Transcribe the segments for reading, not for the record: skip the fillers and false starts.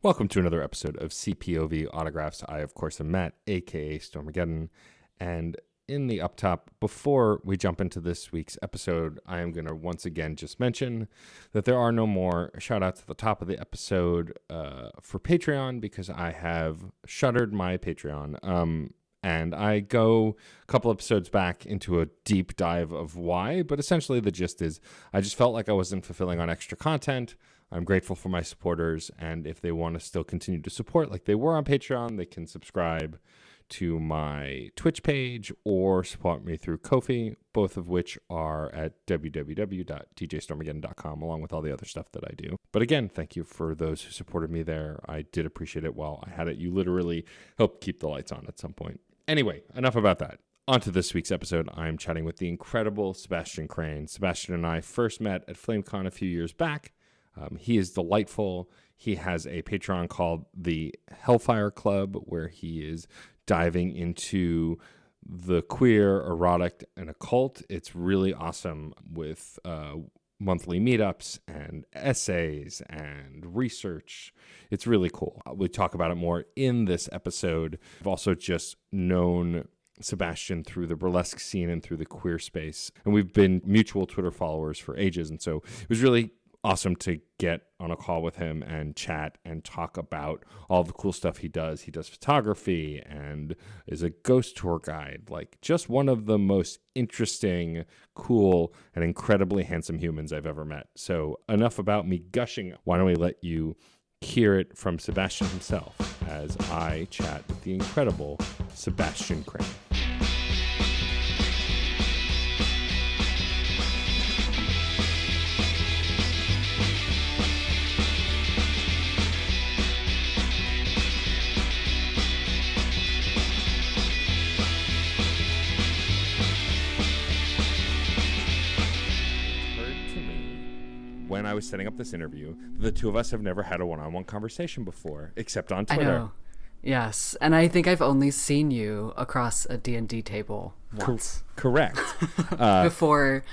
Welcome to another episode of CPOV Autographs. I, of course, am Matt, aka Stormageddon. And in the up top, before we jump into this week's episode, I am going to once again just mention that there are no more shout outs at the top of the episode for Patreon because I have shuttered my Patreon. And I go a couple episodes back into a deep dive of why, but essentially the gist is I just felt like I wasn't fulfilling on extra content. I'm grateful for my supporters, and if they want to still continue to support like they were on Patreon, they can subscribe to my Twitch page or support me through Ko-fi, both of which are at www.djstormageddon.com, along with all the other stuff that I do. But again, thank you for those who supported me there. I did appreciate it while I had it. You literally helped keep the lights on at some point. Anyway, enough about that. On to this week's episode. I'm chatting with the incredible Sebastian Crane. Sebastian and I first met at FlameCon a few years back. He is delightful. He has a Patreon called the Hellfire Club, where he is diving into the queer, erotic, and occult. It's really awesome with monthly meetups and essays and research. It's really cool. We talk about it more in this episode. I've also just known Sebastian through the burlesque scene and through the queer space, and we've been mutual Twitter followers for ages, and so it was really awesome to get on a call with him and chat and talk about all the cool stuff he does. He does photography and is a ghost tour guide, like just one of the most interesting, cool, and incredibly handsome humans I've ever met. So enough about me gushing. Why don't we let you hear it from Sebastian himself as I chat with the incredible Sebastian Crane. When I was setting up this interview, the two of us have never had a one-on-one conversation before, except on Twitter. I know. Yes, and I think I've only seen you across a D&D table once. Correct. Before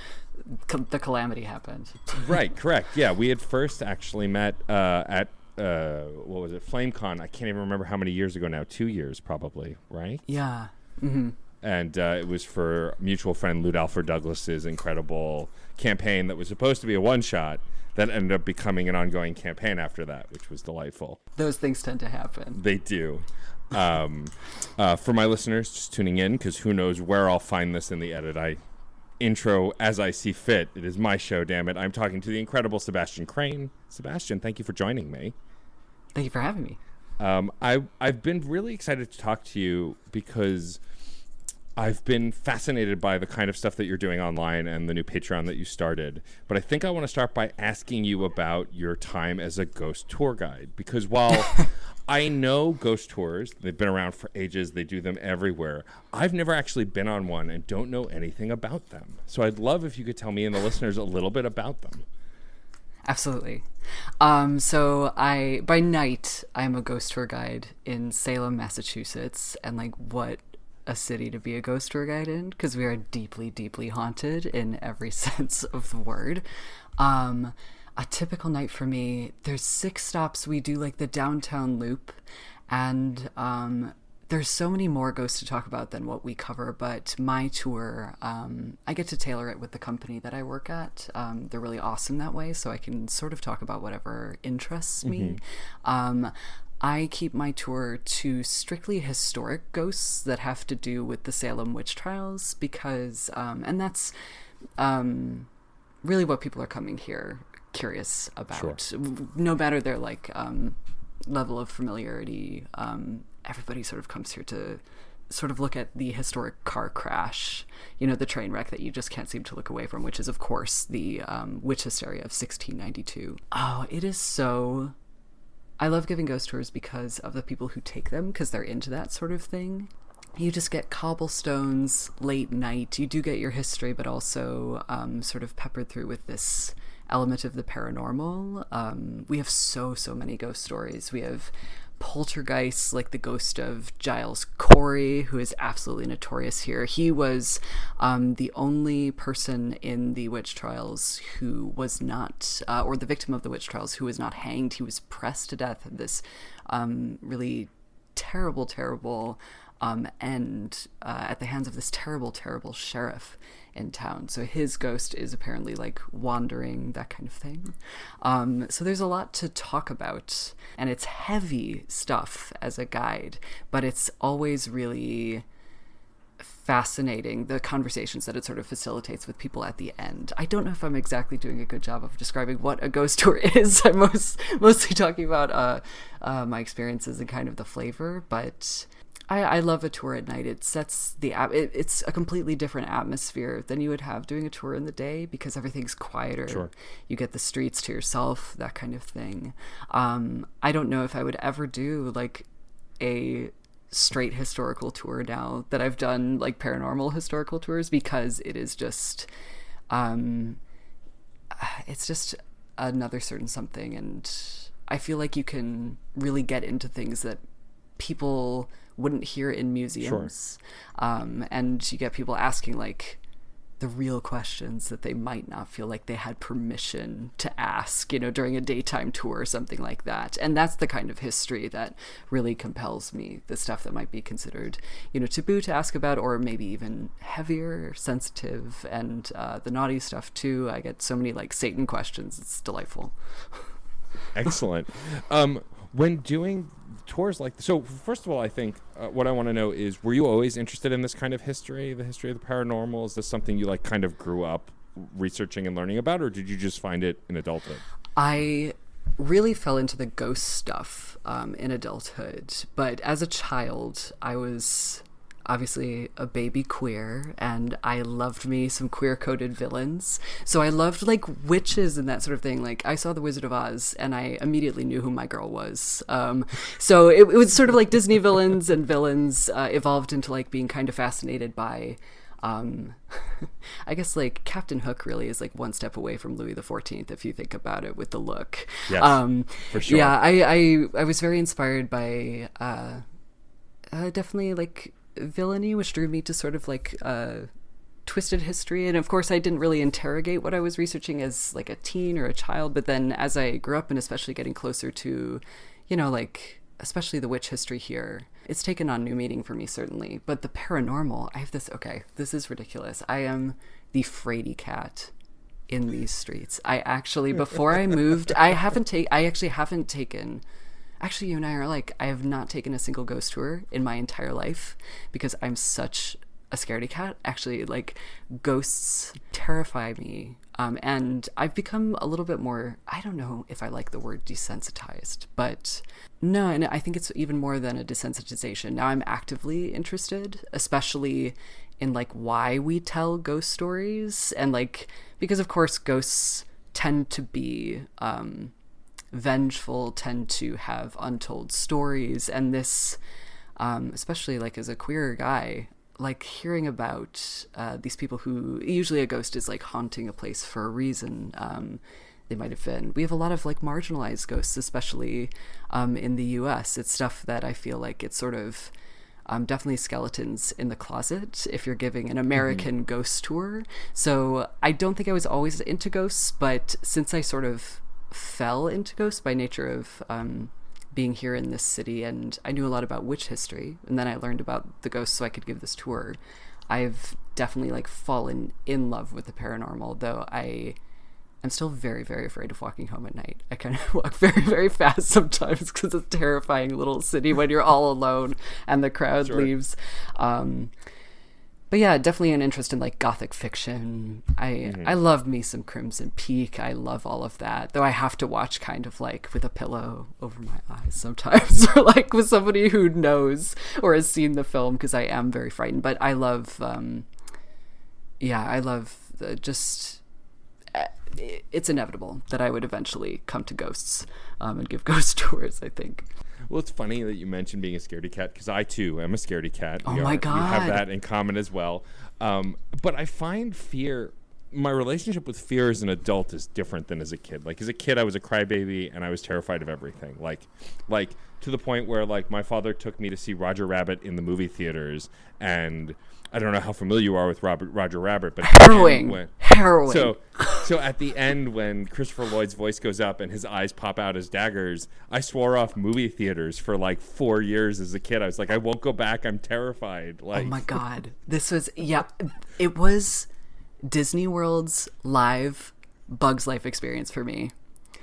the calamity happened. Right, correct. Yeah, we had first actually met at, what was it, FlameCon. I can't even remember how many years ago now. 2 years probably, right? Yeah. Mm-hmm. And it was for mutual friend Lute Alfred Douglas's incredible campaign that was supposed to be a one-shot that ended up becoming an ongoing campaign after that, which was delightful. Those things tend to happen. They do. For my listeners just tuning in, because who knows where I'll find this in the edit, I intro as I see fit. It is my show, damn it. I'm talking to the incredible Sebastian Crane. Sebastian, thank you for joining me. Thank you for having me. I've been really excited to talk to you because I've been fascinated by the kind of stuff that you're doing online and the new Patreon that you started. But I think I want to start by asking you about your time as a ghost tour guide. Because while I know ghost tours, they've been around for ages, they do them everywhere, I've never actually been on one and don't know anything about them. So I'd love if you could tell me and the listeners a little bit about them. Absolutely. So by night, I'm a ghost tour guide in Salem, Massachusetts. And what a city to be a ghost tour guide in, because we are deeply, deeply haunted in every sense of the word. A typical night for me, there's 6 stops. We do the downtown loop, and there's so many more ghosts to talk about than what we cover, but my tour, I get to tailor it with the company that I work at. They're really awesome that way, so I can sort of talk about whatever interests me. I keep my tour to strictly historic ghosts that have to do with the Salem witch trials because, and that's really what people are coming here curious about. Sure. No matter their level of familiarity, everybody sort of comes here to sort of look at the historic car crash, the train wreck that you just can't seem to look away from, which is, of course, the witch hysteria of 1692. Oh, it is so... I love giving ghost tours because of the people who take them, because they're into that sort of thing. You just get cobblestones, late night. You do get your history, but also sort of peppered through with this element of the paranormal. We have so many ghost stories. We have poltergeists, like the ghost of Giles Corey, who is absolutely notorious here. He was the only person in the witch trials who was not, or the victim of the witch trials who was not hanged. He was pressed to death at this really terrible end at the hands of this terrible sheriff in town. So his ghost is apparently like wandering, that kind of thing. So there's a lot to talk about, and it's heavy stuff as a guide, but it's always really fascinating, the conversations that it sort of facilitates with people at the end. I don't know if I'm exactly doing a good job of describing what a ghost tour is. I'm mostly talking about my experiences and kind of the flavor, but I love a tour at night. It sets it's a completely different atmosphere than you would have doing a tour in the day, because everything's quieter. Sure. You get the streets to yourself, that kind of thing. I don't know if I would ever do like a straight historical tour now that I've done like paranormal historical tours, because it is just it's just another certain something, and I feel like you can really get into things that people wouldn't hear in museums. Sure. And you get people asking like the real questions that they might not feel like they had permission to ask, during a daytime tour or something like that. And that's the kind of history that really compels me, the stuff that might be considered, taboo to ask about, or maybe even heavier, sensitive, and the naughty stuff too. I get so many like Satan questions. It's delightful. Excellent. When doing tours like this, so first of all, I think what I want to know is, were you always interested in this kind of history, the history of the paranormal? Is this something you like kind of grew up researching and learning about, or did you just find it in adulthood? I really fell into the ghost stuff in adulthood, but as a child I was obviously a baby queer, and I loved me some queer-coded villains. So I loved like witches and that sort of thing. Like I saw The Wizard of Oz and I immediately knew who my girl was. So it was sort of like Disney villains, and villains evolved into like being kind of fascinated by I guess like Captain Hook really is like one step away from Louis XIV if you think about it with the look. Yes, for sure. Yeah, I was very inspired by definitely like villainy, which drew me to sort of like twisted history. And of course I didn't really interrogate what I was researching as like a teen or a child, but then as I grew up, and especially getting closer to like especially the witch history here, it's taken on new meaning for me, certainly. But the paranormal, I have this is ridiculous, I am the fraidy cat in these streets. I actually, before I moved, Actually, you and I are like, I have not taken a single ghost tour in my entire life because I'm such a scaredy cat. Actually, like, ghosts terrify me. And I've become a little bit more, I don't know if I like the word desensitized, but no, and I think it's even more than a desensitization. Now I'm actively interested, especially in like why we tell ghost stories, and like, because of course ghosts tend to be vengeful, tend to have untold stories, and this especially like as a queer guy, like hearing about these people who, usually a ghost is like haunting a place for a reason. They might have been, we have a lot of like marginalized ghosts, especially in the US. It's stuff that I feel like it's sort of definitely skeletons in the closet if you're giving an American ghost tour. So I don't think I was always into ghosts, but since I sort of fell into ghosts by nature of being here in this city, and I knew a lot about witch history, and then I learned about the ghosts so I could give this tour, I've definitely like fallen in love with the paranormal, though I'm still very, very afraid of walking home at night. I kind of walk very, very fast sometimes because it's a terrifying little city when you're all alone and the crowd leaves. But yeah, definitely an interest in like gothic fiction. I love me some Crimson Peak. I love all of that, though I have to watch kind of like with a pillow over my eyes sometimes, or like with somebody who knows or has seen the film, because I am very frightened. But I love, it's inevitable that I would eventually come to ghosts and give ghost tours, I think. Well, it's funny that you mentioned being a scaredy cat, because I too am a scaredy cat. Oh my God. We have that in common as well. But I find fear my relationship with fear as an adult is different than as a kid. Like as a kid, I was a crybaby and I was terrified of everything. Like to the point where like my father took me to see Roger Rabbit in the movie theaters, and I don't know how familiar you are with Roger Rabbit, but harrowing. So at the end, when Christopher Lloyd's voice goes up and his eyes pop out as daggers, I swore off movie theaters for like 4 years as a kid. I was like, I won't go back. I'm terrified. Like, oh my God. It was Disney World's live Bug's Life experience for me.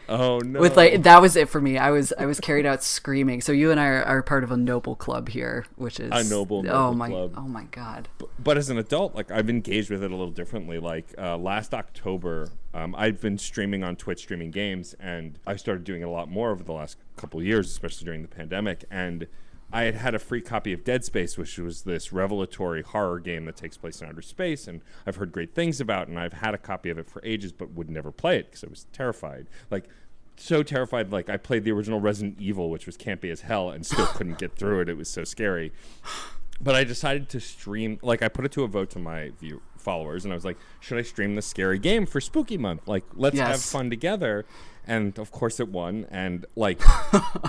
Oh no! With like that was it for me. I was carried out screaming. So you and I are part of a noble club here, which is a noble club. Oh my God! But as an adult, like I've engaged with it a little differently. Like last October, I've been streaming on Twitch, streaming games, and I started doing it a lot more over the last couple of years, especially during the pandemic. And I had a free copy of Dead Space, which was this revelatory horror game that takes place in outer space, and I've heard great things about, and I've had a copy of it for ages, but would never play it because I was terrified. Like, so terrified, like I played the original Resident Evil, which was campy as hell, and still couldn't get through it. It was so scary. But I decided to stream, like I put it to a vote to my followers, and I was like, should I stream this scary game for Spooky Month? Like, let's have fun together. And of course it won, and like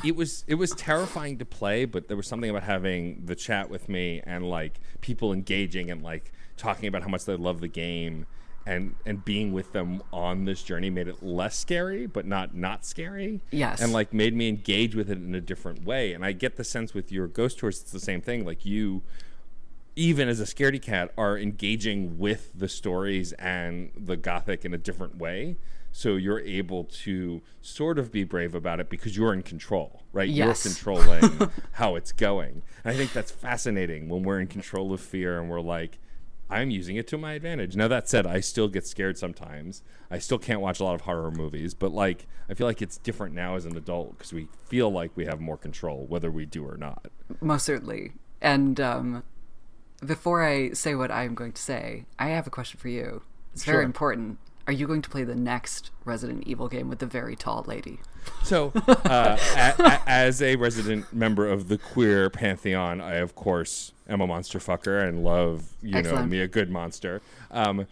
it was terrifying to play, but there was something about having the chat with me and like people engaging and like talking about how much they love the game, and being with them on this journey made it less scary, but not scary. Yes. And like made me engage with it in a different way. And I get the sense with your ghost tours, it's the same thing. Like you, even as a scaredy cat, are engaging with the stories and the gothic in a different way. So you're able to sort of be brave about it because you're in control, right? Yes. You're controlling how it's going. And I think that's fascinating when we're in control of fear and we're like, I'm using it to my advantage. Now, that said, I still get scared sometimes. I still can't watch a lot of horror movies, but like I feel like it's different now as an adult because we feel like we have more control, whether we do or not. Most certainly. And before I say what I'm going to say, I have a question for you. It's very important. Are you going to play the next Resident Evil game with the very tall lady? So, as a resident member of the queer pantheon, I, of course, am a monster fucker and love, me a good monster. And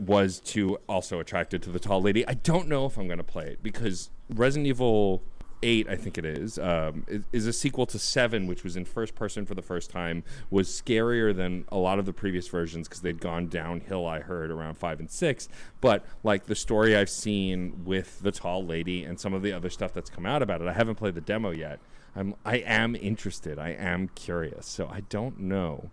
was too also attracted to the tall lady. I don't know if I'm going to play it because Resident Evil 8, I think it is a sequel to 7, which was in first person for the first time, was scarier than a lot of the previous versions because they'd gone downhill, I heard, around 5 and 6. But like the story I've seen with the tall lady and some of the other stuff that's come out about it, I haven't played the demo yet. I am interested. I am curious. So I don't know.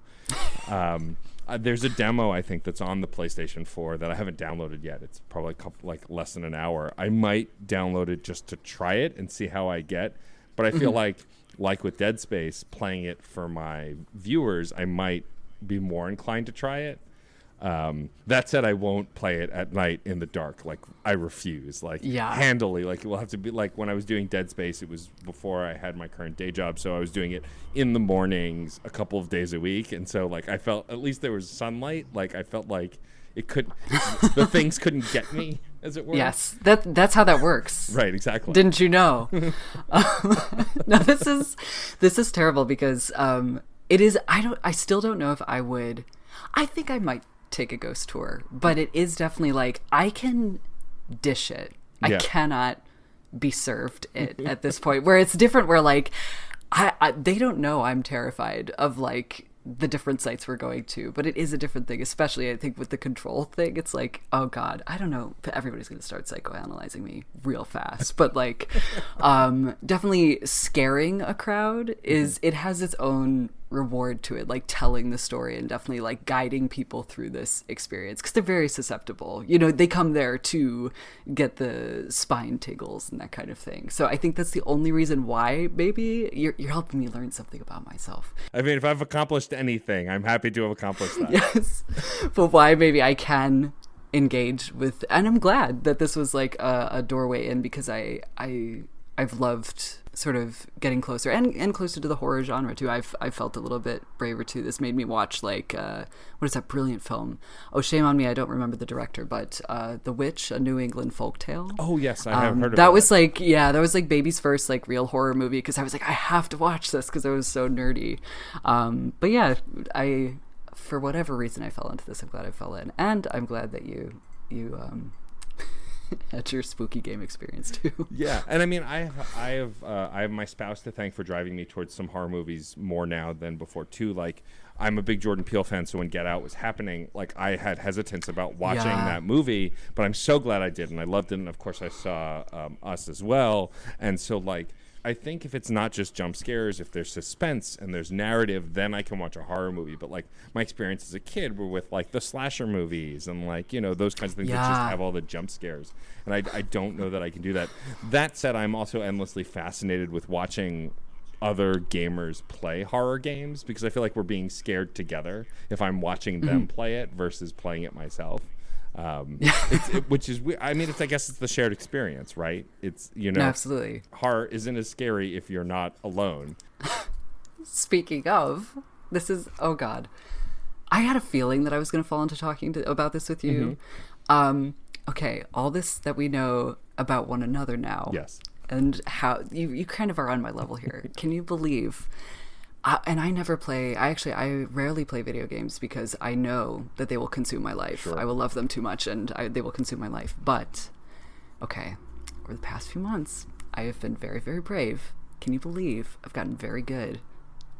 There's a demo, I think, that's on the PlayStation 4 that I haven't downloaded yet. It's probably less than an hour. I might download it just to try it and see how I get. But I feel like with Dead Space, playing it for my viewers, I might be more inclined to try it. That said, I won't play it at night in the dark. Like, I refuse. Handily. Like, it will have to be like when I was doing Dead Space, it was before I had my current day job, so I was doing it in the mornings a couple of days a week, and so like I felt at least there was sunlight. Like I felt like the things couldn't get me, as it were. Yes, that's how that works. Right, exactly. Didn't you know? No, this is terrible because it is. I still don't know if I would. I think I might take a ghost tour, but it is definitely like I can dish it. I cannot be served it at this point, where it's different, where like they don't know I'm terrified of like the different sites we're going to, but it is a different thing, especially I think with the control thing. It's like, oh God, I don't know, everybody's gonna start psychoanalyzing me real fast, but like definitely scaring a crowd is it has its own reward to it, like telling the story and definitely like guiding people through this experience because they're very susceptible. They come there to get the spine tingles and that kind of thing. So I think that's the only reason why maybe you're helping me learn something about myself. I mean, if I've accomplished anything, I'm happy to have accomplished that. Yes, but why maybe I can engage with, and I'm glad that this was like a doorway in because I've loved sort of getting closer and closer to the horror genre too. I've felt a little bit braver too. This made me watch like what is that brilliant film? Oh, shame on me, I don't remember the director, but The Witch, A New England Folktale. Oh yes, I have heard of that. That was like that was like baby's first like real horror movie because I was like I have to watch this because I was so nerdy. But yeah, for whatever reason I fell into this. I'm glad I fell in, and I'm glad that you you had your spooky game experience too. Yeah, and I mean, I have my spouse to thank for driving me towards some horror movies more now than before too. Like, I'm a big Jordan Peele fan, so when Get Out was happening, like, I had hesitance about watching that movie, but I'm so glad I did, and I loved it. And of course, I saw Us as well, and so like, I think if it's not just jump scares, if there's suspense and there's narrative, then I can watch a horror movie. But like, my experience as a kid were with like the slasher movies and like, you know, those kinds of things that just have all the jump scares. And I don't know that I can do that. That said, I'm also endlessly fascinated with watching other gamers play horror games, because I feel like we're being scared together if I'm watching them play it versus playing it myself. Which is, I mean, I guess it's the shared experience, right? It's, you know, Absolutely. Horror isn't as scary if you're not alone. Speaking of, this is, oh God, I had a feeling that I was going to fall into talking about this with you. Okay, all this that we know about one another now. Yes. And how you kind of are on my level here. Can you believe? And I never play. I rarely play video games because I know that they will consume my life. Sure. I will love them too much, and they will consume my life. But okay, over the past few months, I have been very, very brave. Can you believe I've gotten very good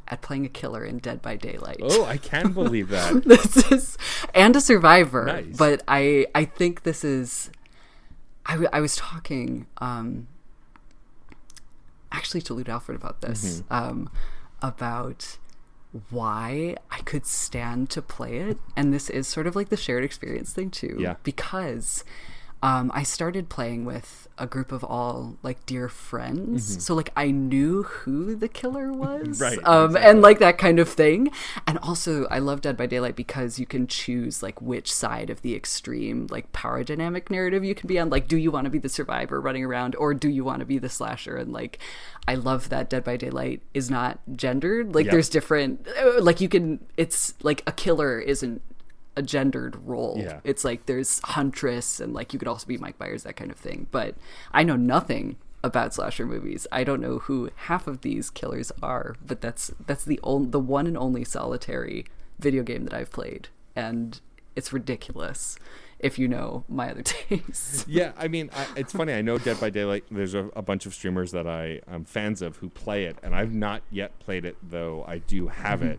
at playing a killer in Dead by Daylight? Oh, I can believe that. This is, and a survivor. Nice. But I think this is. I was talking actually to Lute Alfred about this. About why I could stand to play it, and this is sort of like the shared experience thing too. Yeah. Because I started playing with a group of all like dear friends, so like I knew who the killer was, Right, and like that kind of thing. And also, I love Dead by Daylight because you can choose like which side of the extreme like power dynamic narrative you can be on. Like, do you want to be the survivor running around, or do you want to be the slasher? And like, I love that Dead by Daylight is not gendered. Like, there's different, like you can. It's like a killer isn't a gendered role. Yeah. It's like there's Huntress, and like you could also be Mike Myers, that kind of thing. But I know nothing about slasher movies. I don't know who half of these killers are, but that's the one and only solitary video game that I've played, and it's ridiculous if you know my other tastes. Yeah, I mean, it's funny. I know Dead by Daylight. There's a bunch of streamers that I'm fans of who play it, and I've not yet played it, though I do have it.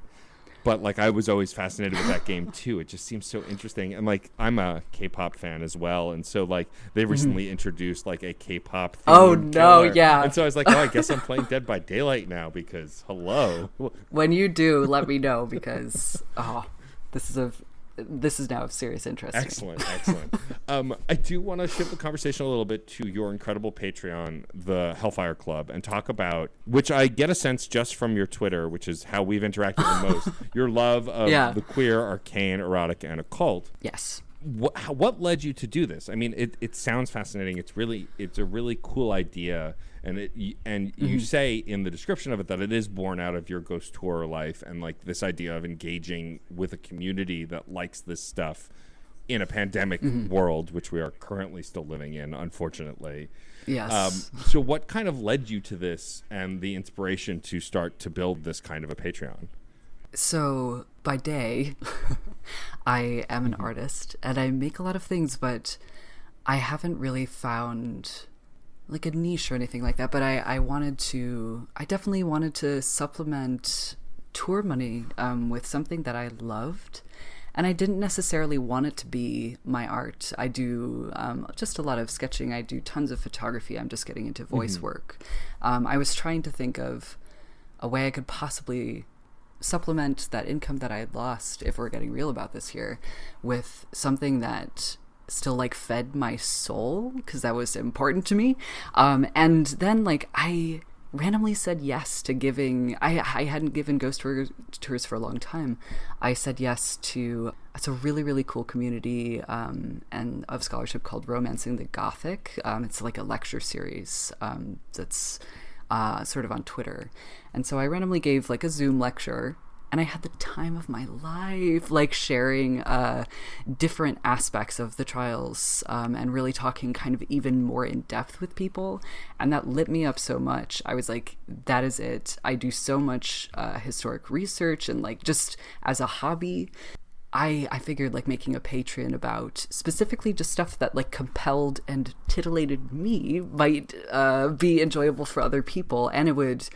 But like, I was always fascinated with that game too. It just seems so interesting. And like, I'm a K-pop fan as well, and so like, they recently introduced like a K-pop theme. Oh no, killer. yeah. And so I was like, oh, I guess I'm playing Dead by Daylight now, because hello. When you do, let me know, because this is now of serious interest. Excellent. I do want to shift the conversation a little bit to your incredible Patreon, the Hellfire Club, and talk about, which I get a sense just from your Twitter, which is how we've interacted the most, your love of the queer, arcane, erotic, and occult. Yes. What led you to do this? I mean, it sounds fascinating. It's a really cool idea. And you say in the description of it that it is born out of your ghost tour life, and like this idea of engaging with a community that likes this stuff in a pandemic world, which we are currently still living in, unfortunately. Yes. So what kind of led you to this and the inspiration to start to build this kind of a Patreon? So by day, I am an artist and I make a lot of things, but I haven't really found like a niche or anything like that. But I definitely wanted to supplement tour money with something that I loved. And I didn't necessarily want it to be my art. I do just a lot of sketching. I do tons of photography. I'm just getting into voice work. I was trying to think of a way I could possibly supplement that income that I had lost, if we're getting real about this here, with something that still like fed my soul, because that was important to me. And then like I randomly said yes to giving. I hadn't given ghost tours for a long time. I said yes to, it's a really, really cool community and of scholarship called Romancing the Gothic. It's like a lecture series that's sort of on Twitter. And so I randomly gave like a Zoom lecture, and I had the time of my life, like sharing different aspects of the trials and really talking kind of even more in depth with people. And that lit me up so much. I was like, that is it. I do so much historic research and like just as a hobby. I figured like making a Patreon about specifically just stuff that like compelled and titillated me might be enjoyable for other people, and it would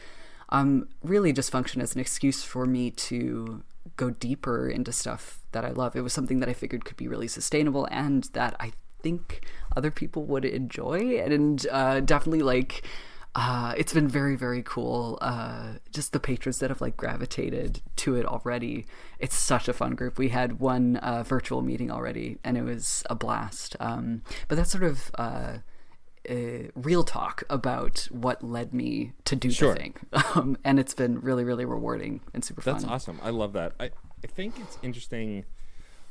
really just function as an excuse for me to go deeper into stuff that I love. It was something that I figured could be really sustainable and that I think other people would enjoy, and definitely like it's been very, very cool. Just the patrons that have like gravitated to it already. It's such a fun group. We had one virtual meeting already, and it was a blast. But that's sort of real talk about what led me to do the thing. And it's been really, really rewarding and super fun. That's awesome. I love that. I think it's interesting.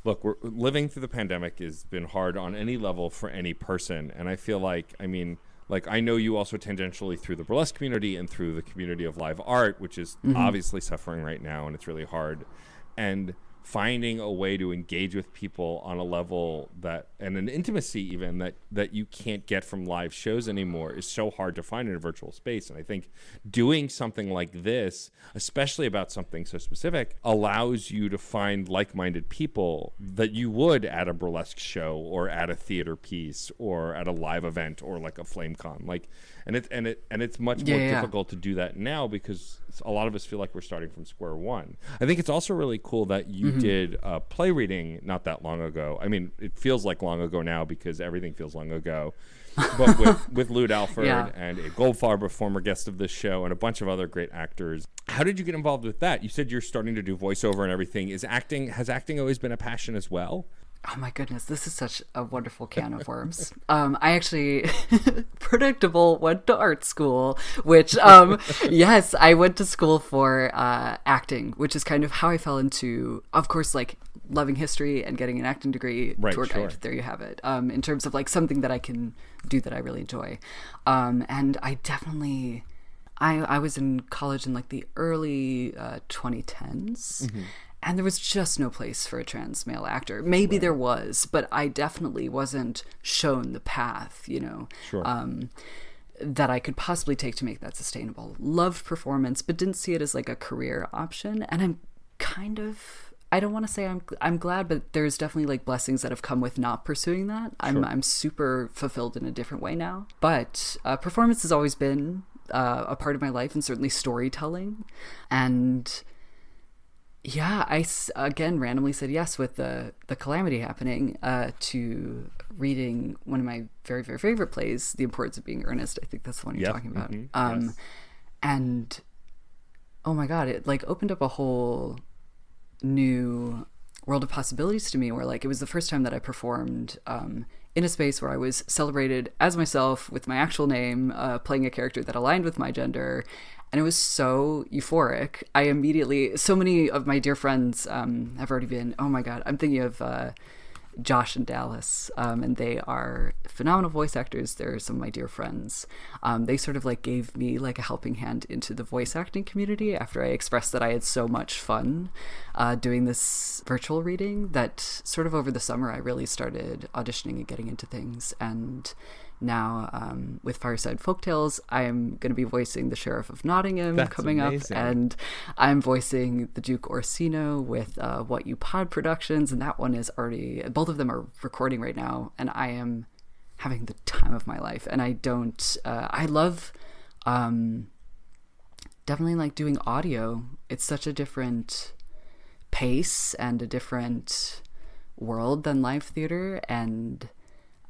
Look, we're living through the pandemic has been hard on any level for any person. And I feel like, I mean, like I know you also tangentially through the burlesque community and through the community of live art, which is obviously suffering right now, and it's really hard. And finding a way to engage with people on a level that, and an intimacy even that you can't get from live shows anymore, is so hard to find in a virtual space. And I think doing something like this, especially about something so specific, allows you to find like-minded people that you would at a burlesque show or at a theater piece or at a live event or like a FlameCon. Like, and it's much more difficult to do that now because a lot of us feel like we're starting from square one. I think it's also really cool that you did a play reading not that long ago. I mean, it feels like long ago now because everything feels long ago. But with Lud Alford and a Goldfarb, a former guest of this show, and a bunch of other great actors. How did you get involved with that? You said you're starting to do voiceover and everything. Has acting always been a passion as well? Oh my goodness, this is such a wonderful can of worms. I actually, predictable, went to art school, which, yes, I went to school for acting, which is kind of how I fell into, of course, like loving history and getting an acting degree. Right, tour guide, there you have it. In terms of like something that I can do that I really enjoy. And I definitely, I was in college in like the early 2010s. And there was just no place for a trans male actor. Maybe there was, but I definitely wasn't shown the path, you know, that I could possibly take to make that sustainable. Loved performance, but didn't see it as like a career option. And I'm kind of, I don't want to say I'm glad, but there's definitely like blessings that have come with not pursuing that. I'm super fulfilled in a different way now. But performance has always been a part of my life, and certainly storytelling. And yeah, I again randomly said yes with the calamity happening to reading one of my very, very favorite plays, The Importance of Being Earnest. I think that's the one you're talking about. Yes. And oh my God, it like opened up a whole new world of possibilities to me, where like it was the first time that I performed in a space where I was celebrated as myself with my actual name, playing a character that aligned with my gender. And it was so euphoric. I immediately, so many of my dear friends have already been, oh my God, I'm thinking of Josh and Dallas, and they are phenomenal voice actors. They're some of my dear friends. They sort of like gave me like a helping hand into the voice acting community after I expressed that I had so much fun doing this virtual reading, that sort of over the summer I really started auditioning and getting into things. And now with Fireside Folktales, I am going to be voicing the Sheriff of Nottingham coming up, and I'm voicing the Duke Orsino with What You Pod Productions, and that one is already, both of them are recording right now, and I am having the time of my life. And I love definitely like doing audio. It's such a different pace and a different world than live theater, and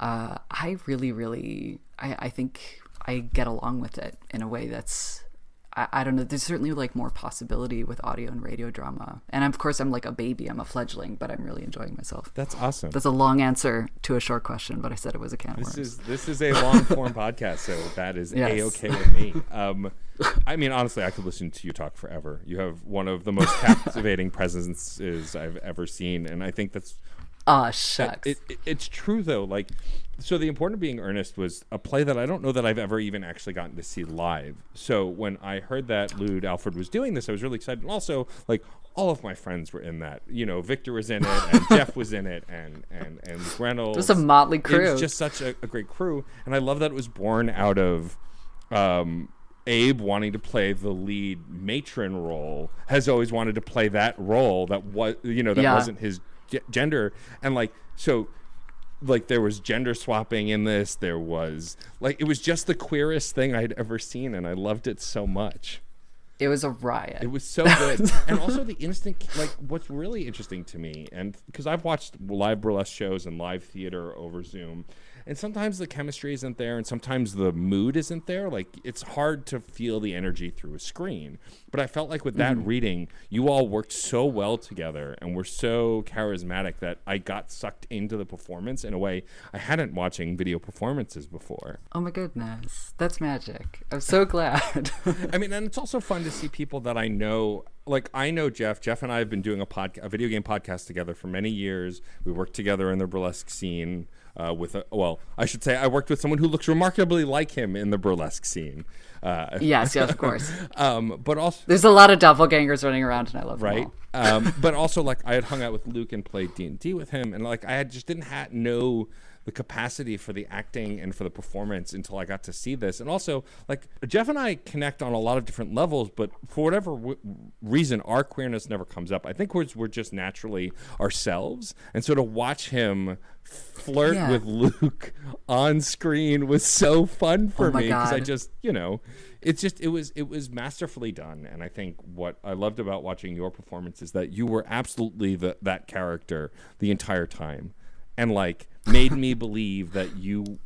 I really, really, I think I get along with it in a way that's, I don't know, there's certainly like more possibility with audio and radio drama. And of course I'm like a baby, I'm a fledgling, but I'm really enjoying myself. That's awesome. That's a long answer to a short question, but I said it was a can of worms. This is a long form podcast, so that is A-okay with me. I mean, honestly, I could listen to you talk forever. You have one of the most captivating presences I've ever seen, and I think that's, shucks. It's true though. Like, so The Importance of Being Earnest was a play that I don't know that I've ever even actually gotten to see live. So when I heard that Lud Alford was doing this, I was really excited. And also, like, all of my friends were in that. You know, Victor was in it, and Jeff was in it, and Reynolds. It was a motley crew. It was just such a great crew, and I love that it was born out of Abe wanting to play the lead matron role. Has always wanted to play that role that was, you know, that wasn't his gender, and like so. Like there was gender swapping in this. There was like it was just the queerest thing I'd ever seen, and I loved it so much. It was a riot. It was so good. And also the instant, like what's really interesting to me, and because I've watched live burlesque shows and live theater over Zoom, and sometimes the chemistry isn't there and sometimes the mood isn't there. Like it's hard to feel the energy through a screen. But I felt like with that reading, you all worked so well together and were so charismatic that I got sucked into the performance in a way I hadn't watching video performances before. Oh my goodness. That's magic. I'm so glad. I mean, and it's also fun to see people that I know. Like I know Jeff. Jeff and I have been doing a video game podcast together for many years. We worked together in the burlesque scene. I should say I worked with someone who looks remarkably like him in the burlesque scene. Yes, of course. But also, there's a lot of doppelgangers running around, and I love right. them all. But also, like I had hung out with Luke and played D&D with him, and like I had just didn't know the capacity for the acting and for the performance until I got to see this. And also, like Jeff and I connect on a lot of different levels, but for whatever reason, our queerness never comes up. I think we're just naturally ourselves, and so to watch him flirt with Luke on screen was so fun for me because I just, it was masterfully done. And I think what I loved about watching your performance is that you were absolutely that character the entire time, and like made me believe that you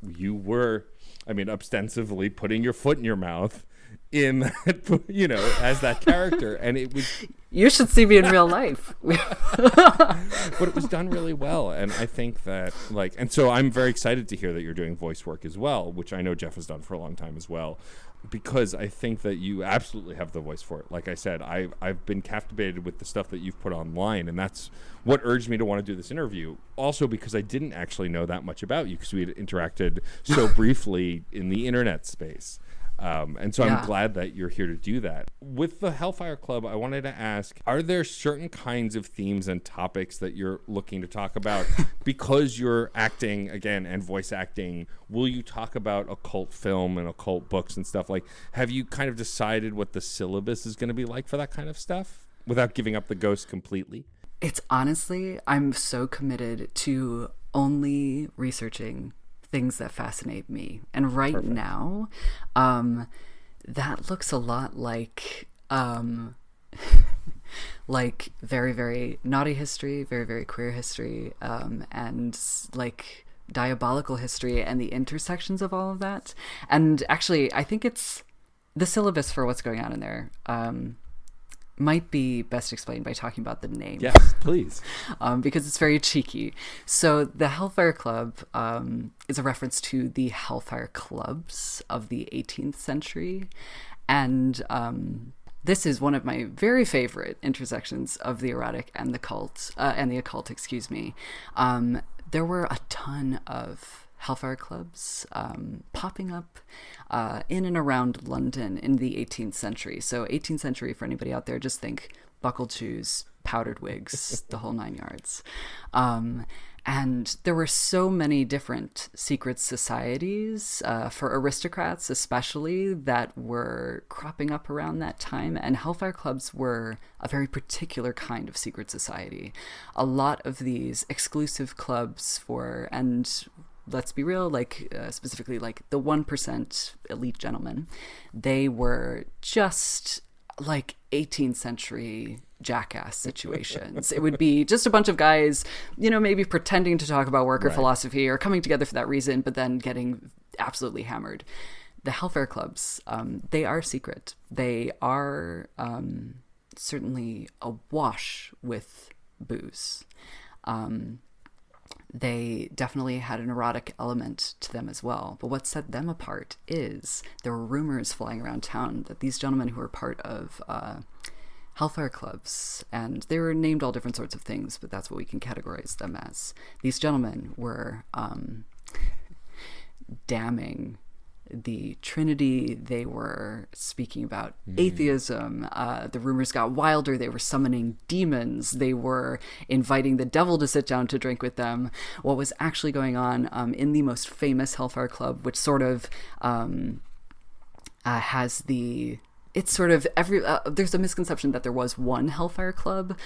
were, I mean, ostensibly putting your foot in your mouth in that, as that character. And it was, you should see me in real life. But it was done really well. And I think that and so I'm very excited to hear that you're doing voice work as well, which I know Jeff has done for a long time as well, because I think that you absolutely have the voice for it. Like I said, I've been captivated with the stuff that you've put online, and that's what urged me to want to do this interview. Also because I didn't actually know that much about you because we had interacted so briefly in the internet space. And so I'm glad that you're here to do that. With the Hellfire Club, I wanted to ask, are there certain kinds of themes and topics that you're looking to talk about? Because you're acting, again, and voice acting, will you talk about occult film and occult books and stuff? Like, have you kind of decided what the syllabus is going to be like for that kind of stuff without giving up the ghost completely? It's honestly, I'm so committed to only researching things that fascinate me, and right now that looks a lot like like very, very naughty history, very, very queer history, and like diabolical history and the intersections of all of that. And actually I think it's the syllabus for what's going on in there might be best explained by talking about the name. Yes, please. Because it's very cheeky. So the Hellfire Club is a reference to the Hellfire Clubs of the 18th century. And this is one of my very favorite intersections of the erotic and the occult, excuse me. There were a ton of Hellfire Clubs popping up in and around London in the 18th century. So 18th century, for anybody out there, just think buckled shoes, powdered wigs, the whole 9 yards. And there were so many different secret societies for aristocrats especially that were cropping up around that time. And Hellfire Clubs were a very particular kind of secret society. A lot of these exclusive clubs and let's be real, specifically like the 1% elite gentlemen, they were just like 18th century jackass situations. It would be just a bunch of guys, maybe pretending to talk about work or philosophy or coming together for that reason, but then getting absolutely hammered. The Hellfire Clubs, they are secret. They are certainly awash with booze. They definitely had an erotic element to them as well. But what set them apart is there were rumors flying around town that these gentlemen who were part of Hellfire Clubs, and they were named all different sorts of things, but that's what we can categorize them as. These gentlemen were damning the Trinity. They were speaking about atheism. The rumors got wilder. They were summoning demons. They were inviting the devil to sit down to drink with them. What was actually going on in the most famous Hellfire Club, which sort of has the... It's sort of there's a misconception that there was one Hellfire Club.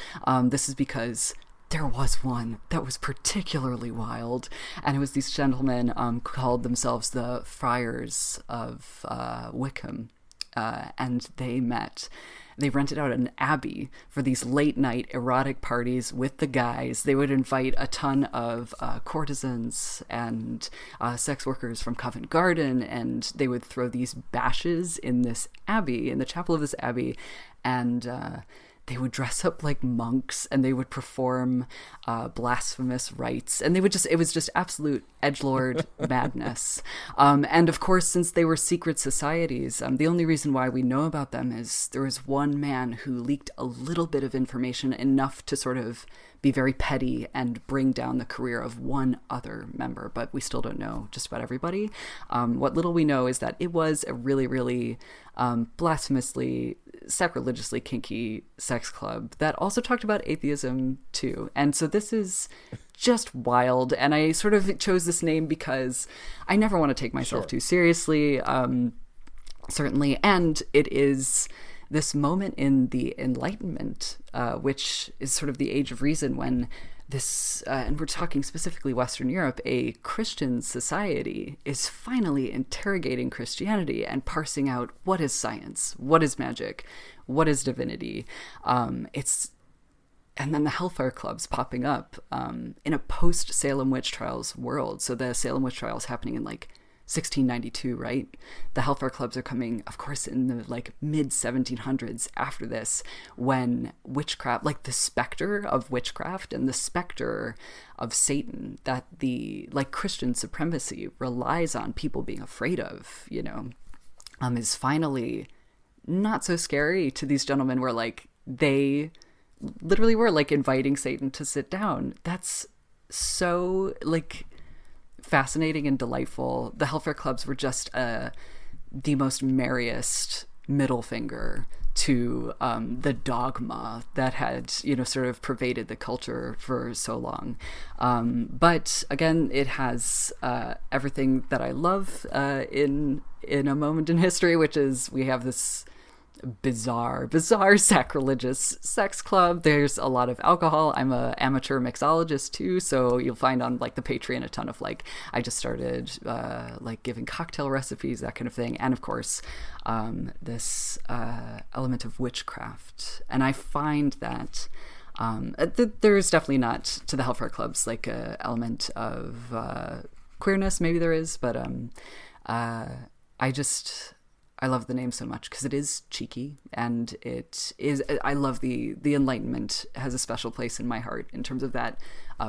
This is because there was one that was particularly wild, and it was these gentlemen called themselves the Friars of Wickham, and they rented out an abbey for these late night erotic parties with the guys. They would invite a ton of courtesans and sex workers from Covent Garden, and they would throw these bashes in this abbey, in the chapel of this abbey, and they would dress up like monks, and they would perform blasphemous rites, and it was just absolute edgelord madness. And of course, since they were secret societies, the only reason why we know about them is there was one man who leaked a little bit of information, enough to sort of be very petty and bring down the career of one other member, but we still don't know just about everybody. What little we know is that it was a really, really blasphemously, sacrilegiously kinky sex club that also talked about atheism too. And so this is just wild, and I sort of chose this name because I never want to take myself too seriously, certainly, and it is this moment in the Enlightenment, which is sort of the age of reason, when this, and we're talking specifically Western Europe, a Christian society is finally interrogating Christianity and parsing out what is science, what is magic, what is divinity. And then the Hellfire Club's popping up in a post-Salem witch trials world. So the Salem witch trials happening in like 1692, right? The Hellfire Clubs are coming, of course, in the like mid 1700s after this, when witchcraft, like the specter of witchcraft and the specter of Satan that the like Christian supremacy relies on people being afraid of, is finally not so scary to these gentlemen, where like they literally were like inviting Satan to sit down. That's so like fascinating and delightful. The Hellfire Clubs were just the most merriest middle finger to the dogma that had, sort of pervaded the culture for so long. But again, it has everything that I love in a moment in history, which is we have this bizarre sacrilegious sex club. There's a lot of alcohol. I'm a amateur mixologist too, so you'll find on like the Patreon a ton of like, I just started like giving cocktail recipes, that kind of thing, and of course this element of witchcraft. And I find that there's definitely not, to the Hellfire Clubs, like a element of queerness. Maybe there is, but I love the name so much because it is cheeky, and it is. I love the Enlightenment has a special place in my heart in terms of that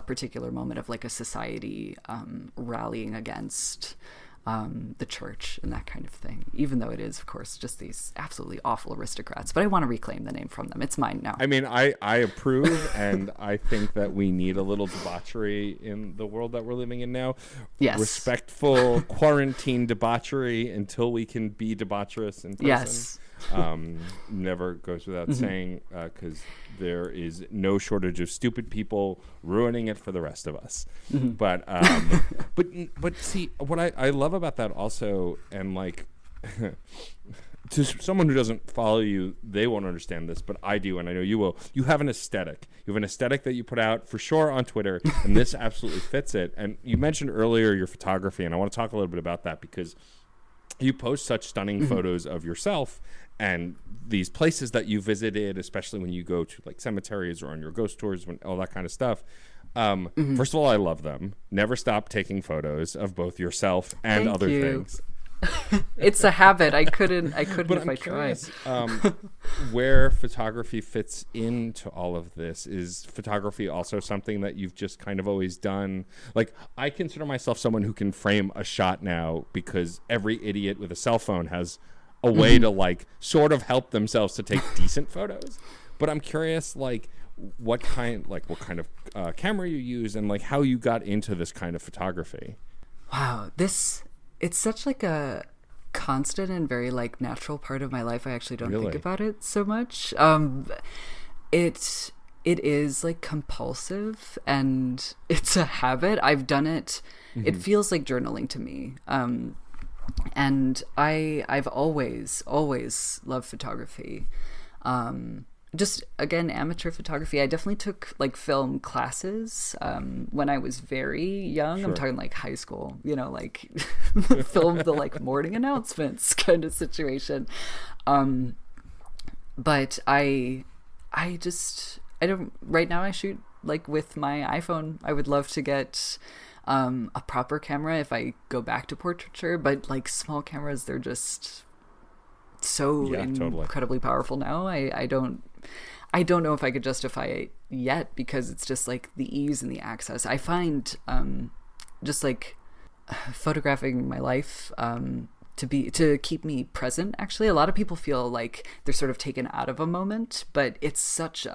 particular moment of like a society rallying against the church and that kind of thing. Even though it is, of course, just these absolutely awful aristocrats, but I want to reclaim the name from them. It's mine now. I mean, I approve, and I think that we need a little debauchery in the world that we're living in now. Yes. Respectful quarantine debauchery until we can be debaucherous in person. Yes. Never goes without saying, because there is no shortage of stupid people ruining it for the rest of us. But see, what I love about that also, and like to someone who doesn't follow you, they won't understand this, but I do, and I know you will. You have an aesthetic. You have an aesthetic that you put out for sure on Twitter, and this absolutely fits it. And you mentioned earlier your photography, and I want to talk a little bit about that because you post such stunning photos of yourself and these places that you visited, especially when you go to like cemeteries or on your ghost tours, when all that kind of stuff. First of all, I love them. Never stop taking photos of both yourself and Thank other you. things. It's a habit. I couldn't But if I'm I tried. curious, where photography fits into all of this. Is photography also something that you've just kind of always done? Like, I consider myself someone who can frame a shot now because every idiot with a cell phone has a way to like sort of help themselves to take decent photos. But I'm curious, like, what kind of camera you use and like how you got into this kind of photography. Wow, it's such like a constant and very like natural part of my life. I actually don't think about it so much. It is like compulsive and it's a habit. I've done it. It feels like journaling to me. And I've always loved photography. just again, amateur photography. I definitely took like film classes when I was very young. Sure. I'm talking like high school, you know, like film the like morning announcements kind of situation. But I don't, right now I shoot like with my iPhone. I would love to get a proper camera if I go back to portraiture, but like small cameras, they're just so incredibly powerful now. I don't know if I could justify it yet, because it's just like the ease and the access. I find just like photographing my life to keep me present. Actually, a lot of people feel like they're sort of taken out of a moment, but it's such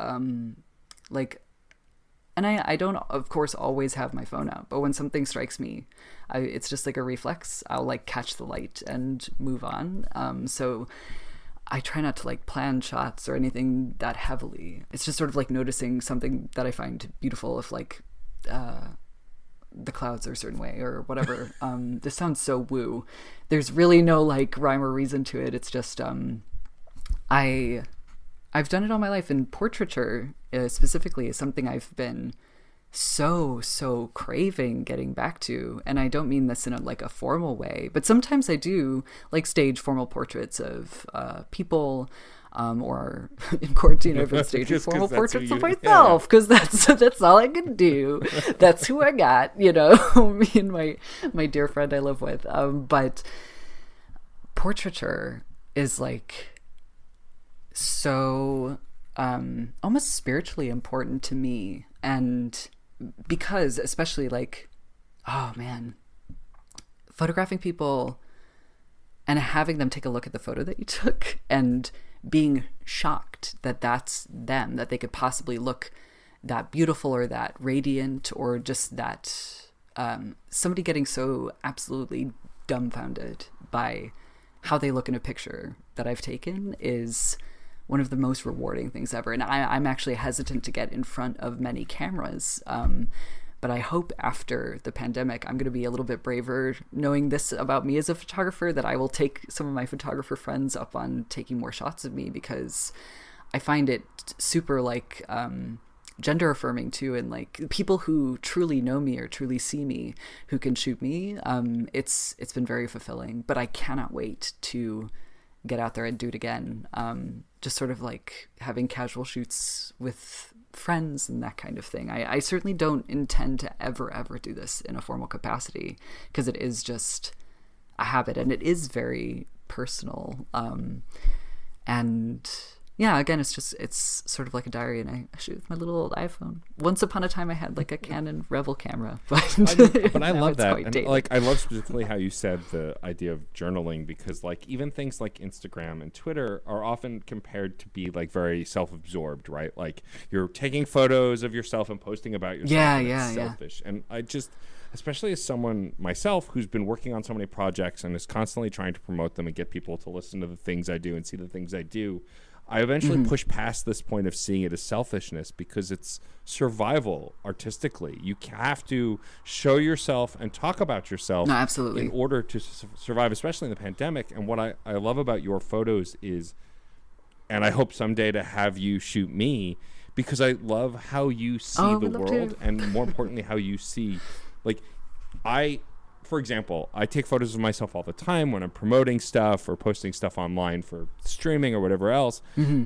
like, and I don't of course always have my phone out, but when something strikes me, it's just like a reflex. I'll like catch the light and move on. So I try not to like plan shots or anything that heavily. It's just sort of like noticing something that I find beautiful, if like the clouds are a certain way or whatever. This sounds so woo. There's really no like rhyme or reason to it. It's just I've done it all my life, and portraiture specifically is something I've been so craving getting back to. And I don't mean this in a formal way, but sometimes I do like stage formal portraits of people, or in quarantine I've been staging formal portraits of myself, because that's all I can do. That's who I got, you know. Me and my dear friend I live with. But portraiture is like so almost spiritually important to me, and because especially like, oh man, photographing people and having them take a look at the photo that you took and being shocked that that's them, that they could possibly look that beautiful or that radiant, or just that somebody getting so absolutely dumbfounded by how they look in a picture that I've taken is one of the most rewarding things ever. And I'm actually hesitant to get in front of many cameras. But I hope after the pandemic, I'm going to be a little bit braver, knowing this about me as a photographer, that I will take some of my photographer friends up on taking more shots of me, because I find it super like gender affirming too. And like people who truly know me or truly see me, who can shoot me, it's been very fulfilling. But I cannot wait to get out there and do it again. Just sort of like having casual shoots with friends and that kind of thing. I certainly don't intend to ever do this in a formal capacity, because it is just a habit and it is very personal. And yeah, again, it's sort of like a diary, and I shoot with my little old iPhone. Once upon a time I had like a Canon Rebel camera, but I love that. And like, I love specifically how you said the idea of journaling, because like even things like Instagram and Twitter are often compared to be like very self-absorbed, right? Like you're taking photos of yourself and posting about yourself. Yeah, selfish. And I just, especially as someone myself who's been working on so many projects and is constantly trying to promote them and get people to listen to the things I do and see the things I do, I eventually push past this point of seeing it as selfishness, because it's survival artistically. You have to show yourself and talk about yourself in order to survive, especially in the pandemic. And what I love about your photos is, and I hope someday to have you shoot me, because I love how you see the world, and more importantly, how you see, like, for example, I take photos of myself all the time when I'm promoting stuff or posting stuff online for streaming or whatever else.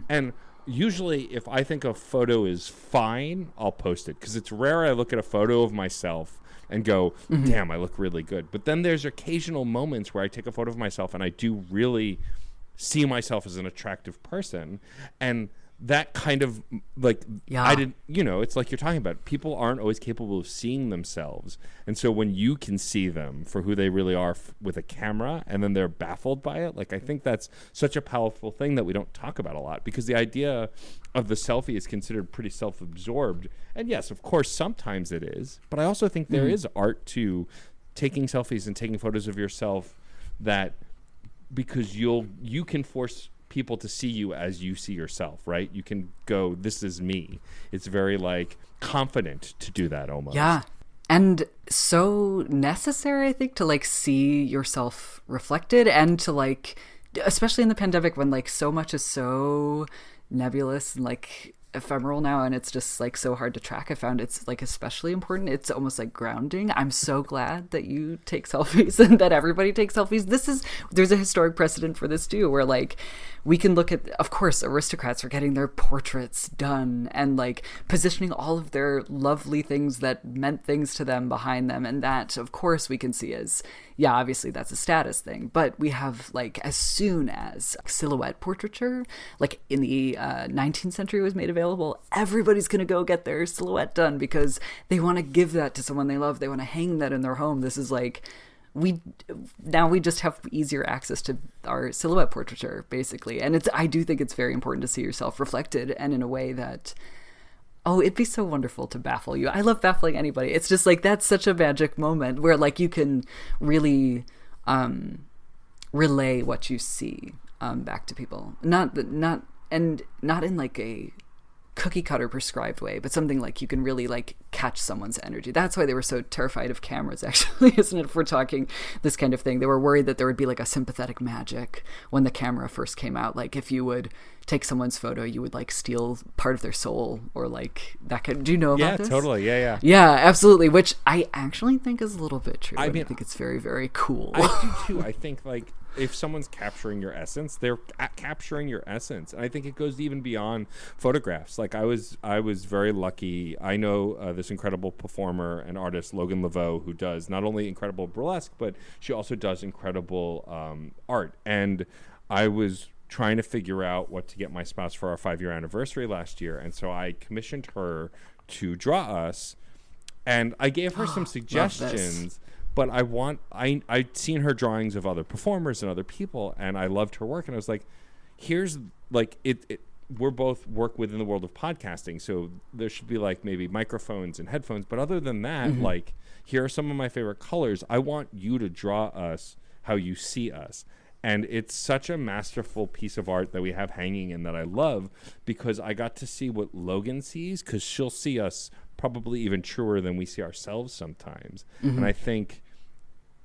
And usually if I think a photo is fine, I'll post it, because it's rare I look at a photo of myself and go, damn, I look really good. But then there's occasional moments where I take a photo of myself and I do really see myself as an attractive person. And that kind of like, I didn't, you know, it's like you're talking about, people aren't always capable of seeing themselves. And so when you can see them for who they really are with a camera, and then they're baffled by it, like I think that's such a powerful thing that we don't talk about a lot, because the idea of the selfie is considered pretty self-absorbed. And yes, of course, sometimes it is, but I also think there is art to taking selfies and taking photos of yourself, that because you can force people to see you as you see yourself, right? You can go, this is me. It's very like confident to do that almost. Yeah. And so necessary, I think, to like see yourself reflected, and to like, especially in the pandemic when like so much is so nebulous and like ephemeral now, and it's just like so hard to track. I found it's like especially important. It's almost like grounding. I'm so glad that you take selfies and that everybody takes selfies. There's a historic precedent for this too, where like we can look at, of course, aristocrats are getting their portraits done and like positioning all of their lovely things that meant things to them behind them, and that of course we can see as, yeah, obviously that's a status thing. But we have like, as soon as silhouette portraiture, like in the 19th century was made available, everybody's gonna go get their silhouette done because they want to give that to someone they love. They want to hang that in their home. This is like, we just have easier access to our silhouette portraiture, basically. And I do think it's very important to see yourself reflected, and in a way that, oh, it'd be so wonderful to baffle you. I love baffling anybody. It's just like, that's such a magic moment where like you can really relay what you see back to people. Not in like a cookie cutter prescribed way, but something like you can really like catch someone's energy. That's why they were so terrified of cameras, actually, isn't it? If we're talking this kind of thing, they were worried that there would be like a sympathetic magic when the camera first came out. Like if you would take someone's photo, you would like steal part of their soul, or like that kind. Do you know about this? Yeah, totally. Yeah, absolutely. Which I actually think is a little bit true. I mean, I think it's very, very cool. I do too. I think like, if someone's capturing your essence, they're capturing your essence. And I think it goes even beyond photographs. Like I was very lucky. I know this incredible performer and artist, Logan Laveau, who does not only incredible burlesque, but she also does incredible art. And I was trying to figure out what to get my spouse for our 5-year anniversary last year. And so I commissioned her to draw us. And I gave her some suggestions. But I'd seen her drawings of other performers and other people, and I loved her work. And I was like, here's like we're both work within the world of podcasting, so there should be like maybe microphones and headphones. But other than that, like, here are some of my favorite colors. I want you to draw us how you see us. And it's such a masterful piece of art that we have hanging and that I love, because I got to see what Logan sees, because she'll see us probably even truer than we see ourselves sometimes. And I think,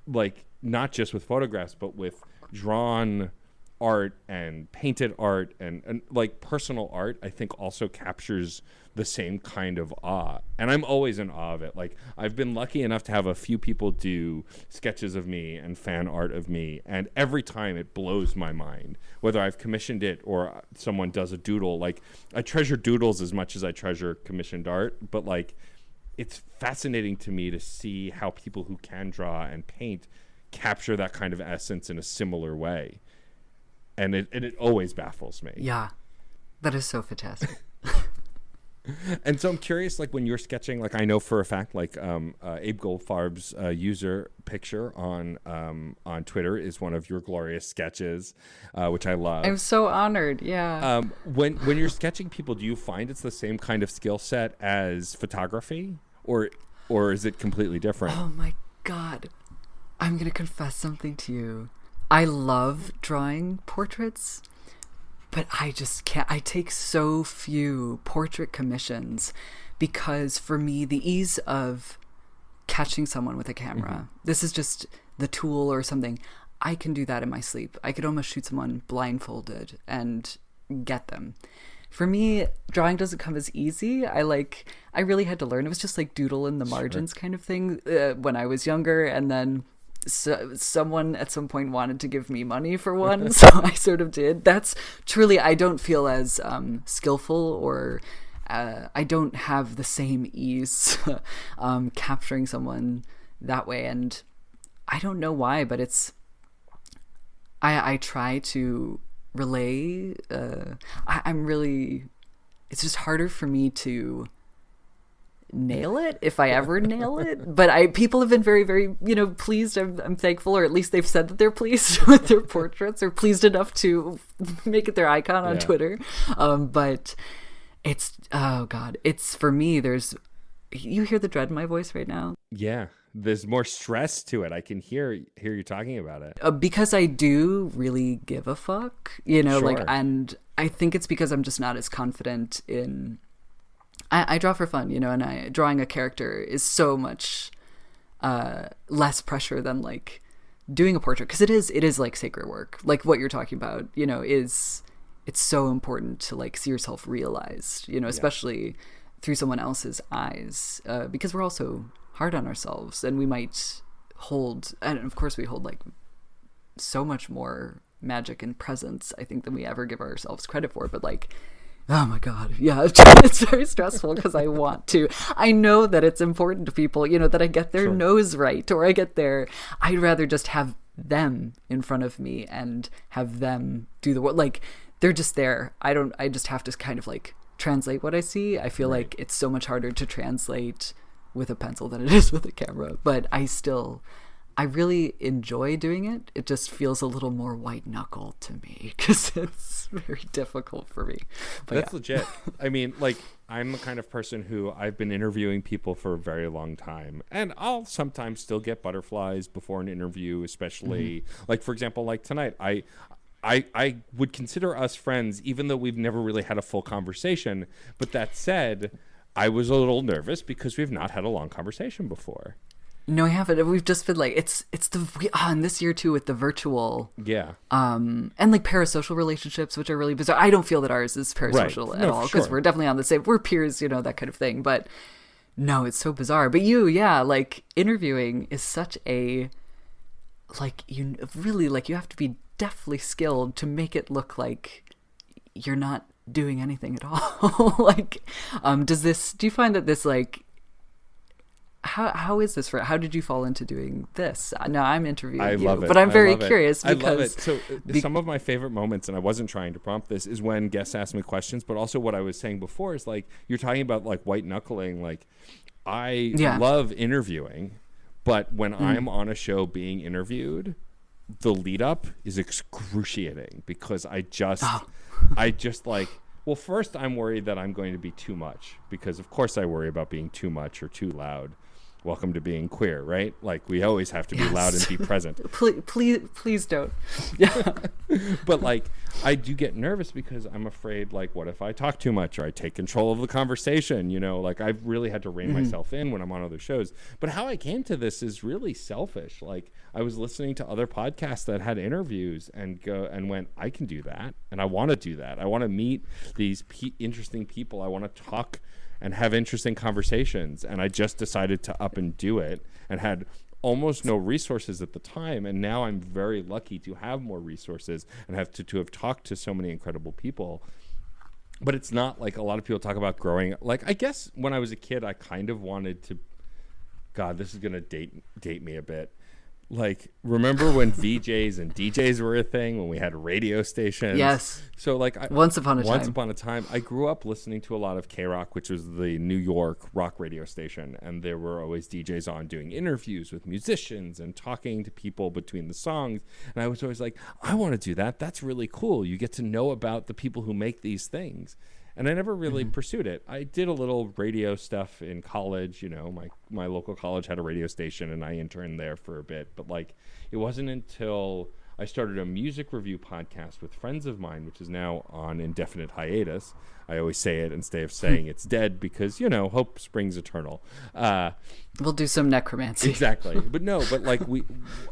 like, not just with photographs, but with drawn art and painted art and like personal art, I think also captures the same kind of awe. And I'm always in awe of it. Like, I've been lucky enough to have a few people do sketches of me and fan art of me, and every time it blows my mind, whether I've commissioned it or someone does a doodle. Like, I treasure doodles as much as I treasure commissioned art, but like, it's fascinating to me to see how people who can draw and paint capture that kind of essence in a similar way. And it always baffles me. Yeah, that is so fantastic. And so I'm curious, like, when you're sketching, like, I know for a fact, like, Abe Goldfarb's user picture on Twitter is one of your glorious sketches, which I love. I'm so honored. Yeah. When you're sketching people, do you find it's the same kind of skill set as photography, or is it completely different? Oh my God, I'm gonna confess something to you. I love drawing portraits, but I just can't. I take so few portrait commissions because for me, the ease of catching someone with a camera, this is just the tool or something. I can do that in my sleep. I could almost shoot someone blindfolded and get them. For me, drawing doesn't come as easy. I really had to learn. It was just like doodle in the margins kind of thing when I was younger. And then someone at some point wanted to give me money for one, so I sort of did. That's truly, I don't feel as skillful, or I don't have the same ease capturing someone that way, and I don't know why, but it's I try to relay. It's just harder for me to nail it if I ever nail it, but people have been very, very, pleased. I'm thankful, or at least they've said that they're pleased with their portraits, or pleased enough to make it their icon on Twitter. But it's, oh God, it's, for me, you hear the dread in my voice right now? Yeah, there's more stress to it. I can hear you talking about it. Because I do really give a fuck, Sure. And I think it's because I'm just not as confident in, I draw for fun, and drawing a character is so much less pressure than like doing a portrait, because it is like sacred work. Like what you're talking about, is it's so important to like see yourself realized, you know, especially through someone else's eyes, because we're also hard on ourselves, and we might hold, and of course we hold like so much more magic and presence, I think, than we ever give ourselves credit for. But like, oh my God, yeah, it's very stressful because I know that it's important to people, you know, that I get their nose right, or I'd rather just have them in front of me and have them do the work. Like, they're just there. I just have to kind of like translate what I see. I feel like it's so much harder to translate with a pencil than it is with a camera, but I really enjoy doing it. It just feels a little more white knuckle to me because it's very difficult for me. But that's legit. I mean, like, I'm the kind of person who I've been interviewing people for a very long time, and I'll sometimes still get butterflies before an interview, especially like, for example, like tonight, I would consider us friends, even though we've never really had a full conversation. But that said, I was a little nervous because we've not had a long conversation before. No, I haven't. We've just been like, and this year too with the virtual, and like parasocial relationships, which are really bizarre. I don't feel that ours is parasocial at all, because we're definitely on the same, we're peers, you know, that kind of thing. But no, it's so bizarre. But like interviewing is such a, like, you really, like, you have to be deftly skilled to make it look like you're not doing anything at all. Like, do you find that this, like, how is this how did you fall into doing this? Now I'm interviewing you, but I'm very curious because I love it. So some of my favorite moments, and I wasn't trying to prompt this, is when guests ask me questions, but also what I was saying before is, like, you're talking about like white knuckling. Like, I love interviewing, but when I'm on a show being interviewed, the lead up is excruciating because I just like, well, first I'm worried that I'm going to be too much, because of course I worry about being too much or too loud. Welcome to being queer, right? Like, we always have to be loud and be present. Please don't. Yeah. But like, I do get nervous because I'm afraid, like, what if I talk too much or I take control of the conversation? You know, like, I've really had to rein myself in when I'm on other shows. But how I came to this is really selfish. Like, I was listening to other podcasts that had interviews and went, I can do that, and I want to do that. I want to meet these interesting people. I want to talk and have interesting conversations. And I just decided to up and do it, and had almost no resources at the time. And now I'm very lucky to have more resources and have to have talked to so many incredible people. But it's not like a lot of people talk about growing. Like, I guess when I was a kid, I kind of wanted to, God, this is going to date me a bit. Like, remember when VJs and DJs were a thing, when we had radio stations? Yes. So, like, once upon a time, I grew up listening to a lot of K-Rock, which was the New York rock radio station, and there were always DJs on doing interviews with musicians and talking to people between the songs. And I was always like, I want to do that. That's really cool. You get to know about the people who make these things. And I never really pursued it. I did a little radio stuff in college. You know, my local college had a radio station, and I interned there for a bit. But, like, it wasn't until I started a music review podcast with friends of mine, which is now on indefinite hiatus. I always say it instead of saying it's dead because, you know, hope springs eternal. We'll do some necromancy. Exactly. But like,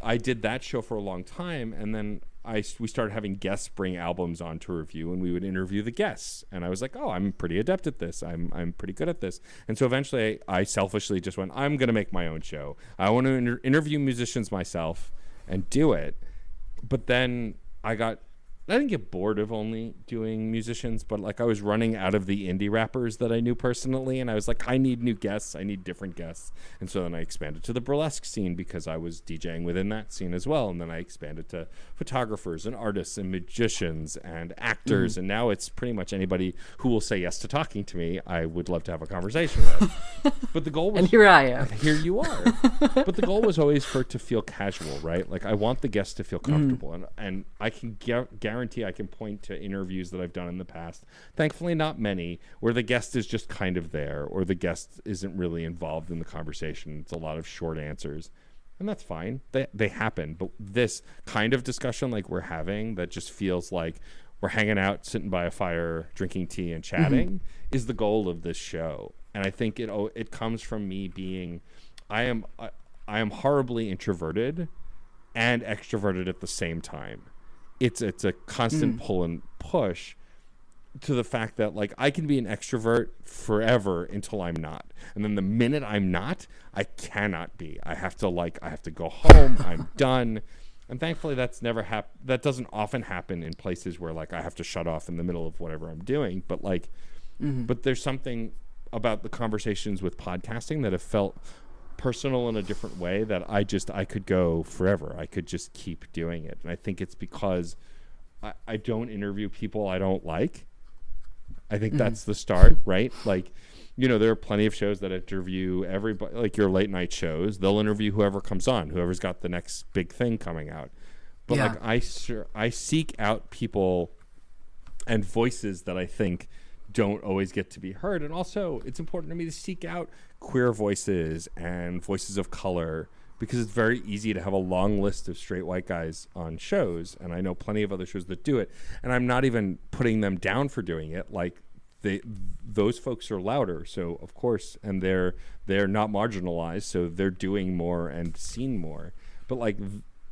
I did that show for a long time, and then we started having guests bring albums on to review, and we would interview the guests. And I was like, oh, I'm pretty adept at this. I'm pretty good at this. And so eventually I selfishly just went, I'm going to make my own show. I want to interview musicians myself and do it. But then I didn't get bored of only doing musicians, but, like, I was running out of the indie rappers that I knew personally, and I was like, I need new guests. I need different guests. And so then I expanded to the burlesque scene because I was DJing within that scene as well. And then I expanded to photographers and artists and magicians and actors. And now it's pretty much anybody who will say yes to talking to me, I would love to have a conversation with. But the goal was... And here I am. Here you are. But the goal was always for it to feel casual, right? Like, I want the guests to feel comfortable. And I can guarantee I can point to interviews that I've done in the past, thankfully not many, where the guest is just kind of there, or the guest isn't really involved in the conversation. It's a lot of short answers, and that's fine. They happen. But this kind of discussion like we're having, that just feels like we're hanging out, sitting by a fire, drinking tea and chatting, is the goal of this show. And I think it comes from me being, I am horribly introverted and extroverted at the same time. It's a constant pull and push, to the fact that like I can be an extrovert forever until I'm not, and then the minute I'm not, I cannot be. I have to go home. I'm done. And thankfully that's never that doesn't often happen in places where like I have to shut off in the middle of whatever I'm doing. But like, but there's something about the conversations with podcasting that have felt personal in a different way that I could go forever. I could just keep doing it. And I think it's because I don't interview people I don't like. I think that's the start, right? Like, you know, there are plenty of shows that interview everybody, like your late night shows. They'll interview whoever comes on, whoever's got the next big thing coming out. But like I seek out people and voices that I think don't always get to be heard. And also it's important to me to seek out queer voices and voices of color, because it's very easy to have a long list of straight white guys on shows. And I know plenty of other shows that do it. And I'm not even putting them down for doing it. Like those folks are louder. So of course, and they're not marginalized. So they're doing more and seen more. But like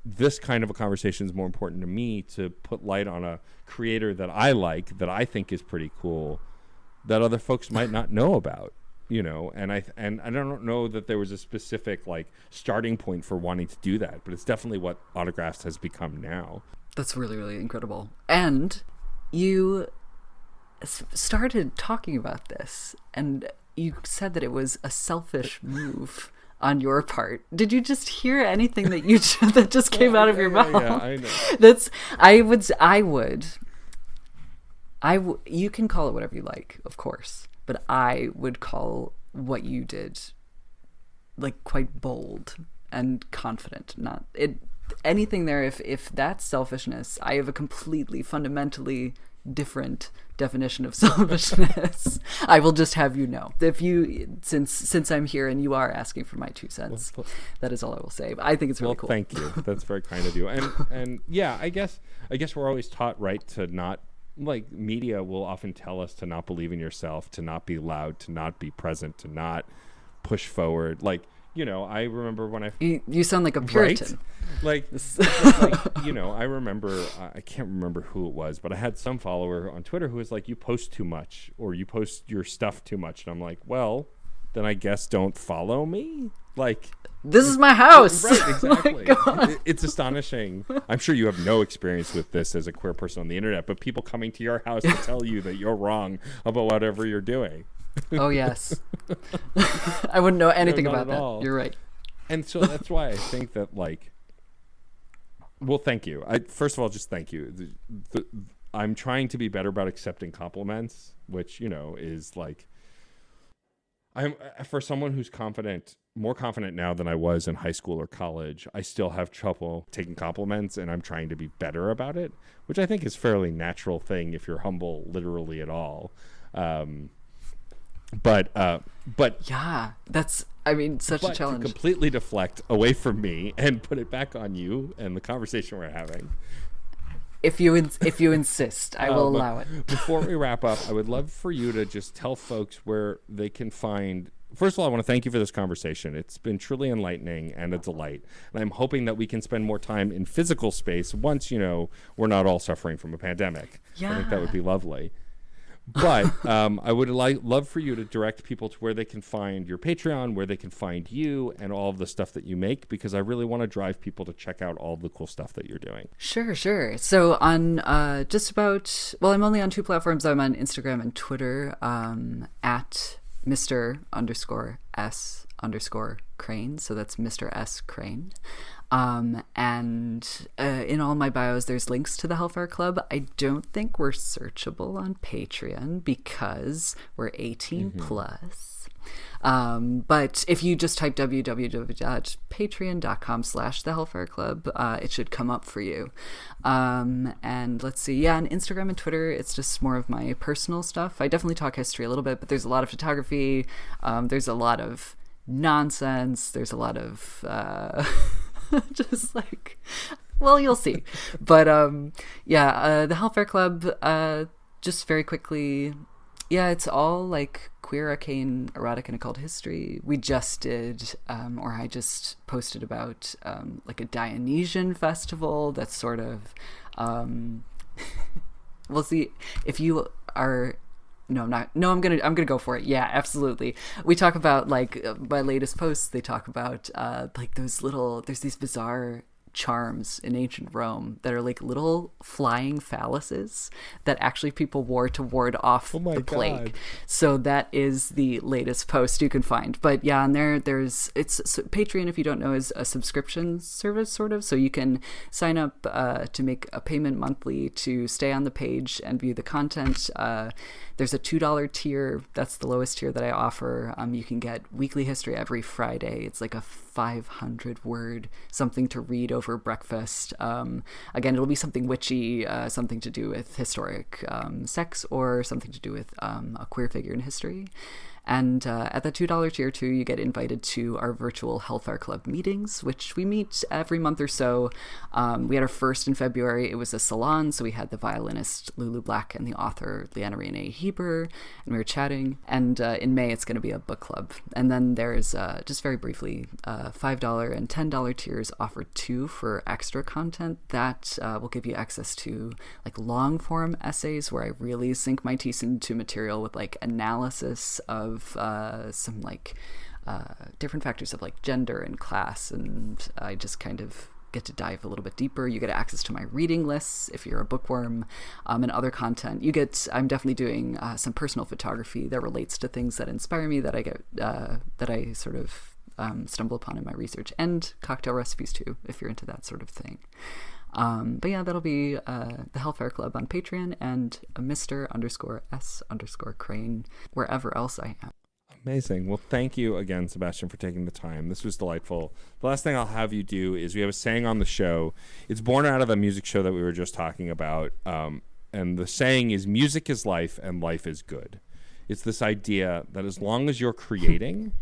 this kind of a conversation is more important to me, to put light on a creator that I like, that I think is pretty cool, that other folks might not know about. You know, and I don't know that there was a specific like starting point for wanting to do that, but it's definitely what Autographs has become now. That's really, really incredible. And you started talking about this, and you said that it was a selfish move on your part. Did you just hear anything that you that just came out of your mouth? Yeah, I know. You can call it whatever you like, of course. But I would call what you did like quite bold and confident. Not it anything there. If that's selfishness, I have a completely fundamentally different definition of selfishness. I will just have you know. If you since I'm here and you are asking for my 2 cents, that is all I will say. But I think it's really cool. Thank you. That's very kind of you. And yeah, I guess we're always taught, right, to not. Like media will often tell us to not believe in yourself, to not be loud, to not be present, to not push forward. Like, you know, I remember when you sound like a Puritan. Right? Like, you know, I remember, I can't remember who it was, but I had some follower on Twitter who was like, you post too much, or you post your stuff too much. And I'm like, well, then I guess don't follow me. Like, this is my house. Right, exactly. It's astonishing. I'm sure you have no experience with this as a queer person on the internet, but people coming to your house to tell you that you're wrong about whatever you're doing. Oh, yes. I wouldn't know anything about that. All. You're right. And so that's why I think that, like, well, thank you. First of all, just thank you. I'm trying to be better about accepting compliments, which, you know, is like, I'm for someone who's more confident now than I was in high school or college. I still have trouble taking compliments, and I'm trying to be better about it, which I think is a fairly natural thing if you're humble literally at all. But yeah, that's, I mean, such a challenge. To completely deflect away from me and put it back on you and the conversation we're having. If you insist, I will allow it. Before we wrap up, I would love for you to just tell folks where they can find. First of all, I want to thank you for this conversation. It's been truly enlightening and a delight. And I'm hoping that we can spend more time in physical space once, you know, we're not all suffering from a pandemic. Yeah. I think that would be lovely. But I would love for you to direct people to where they can find your Patreon, where they can find you, and all of the stuff that you make, because I really want to drive people to check out all the cool stuff that you're doing. Sure. So on I'm only on 2 platforms. I'm on Instagram and Twitter at Mr_S_Crane. So that's Mr. S. Crane. And in all my bios, there's links to the Hellfire Club. I don't think we're searchable on Patreon because we're 18 plus. But if you just type www.patreon.com/the Hellfire Club, it should come up for you. And let's see. Yeah, on Instagram and Twitter, it's just more of my personal stuff. I definitely talk history a little bit, but there's a lot of photography. There's a lot of nonsense. There's a lot of... just like, well, you'll see. But the Hellfire Club, just very quickly, yeah, it's all like queer, arcane, erotic, and occult history. We just did, or I just posted about like a Dionysian festival that's sort of we'll see if you No, I'm not. No, I'm gonna go for it. Yeah, absolutely. We talk about like my latest posts. They talk about like there's these bizarre charms in ancient Rome that are like little flying phalluses that actually people wore to ward off the plague. God. So that is the latest post you can find. But yeah, and Patreon, if you don't know, is a subscription service sort of. So you can sign up to make a payment monthly to stay on the page and view the content. There's a $2 tier. That's the lowest tier that I offer. You can get weekly history every Friday. It's like a 500-word something to read over breakfast. Again, it'll be something witchy, something to do with historic sex, or something to do with a queer figure in history. And at the $2 tier too, you get invited to our virtual Hellfire Club meetings, which we meet every month or so. We had our first in February. It was a salon, so we had the violinist Lulu Black and the author Leanna Renee Heber, and we were chatting. And in May, it's going to be a book club. And then there's, just very briefly, $5 and $10 tiers offered too for extra content that will give you access to like long form essays where I really sink my teeth into material with like analysis of some like different factors of like gender and class, and I just kind of get to dive a little bit deeper. You get access to my reading lists if you're a bookworm, and other content. I'm definitely doing some personal photography that relates to things that inspire me, that I get that I sort of stumble upon in my research, and cocktail recipes too, if you're into that sort of thing. But yeah, that'll be the Hellfire Club on Patreon, and Mr_S_Crane wherever else I am. Amazing. Well, thank you again, Sebastian, for taking the time. This was delightful. The last thing I'll have you do is we have a saying on the show. It's born out of the music show that we were just talking about. And the saying is, music is life and life is good. It's this idea that as long as you're creating,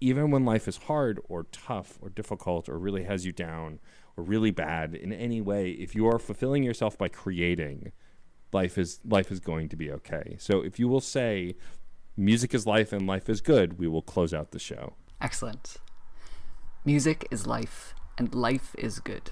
even when life is hard or tough or difficult or really has you down or really bad in any way, if you are fulfilling yourself by creating, life is going to be okay. So if you will say, music is life and life is good, we will close out the show. Excellent. Music is life and life is good.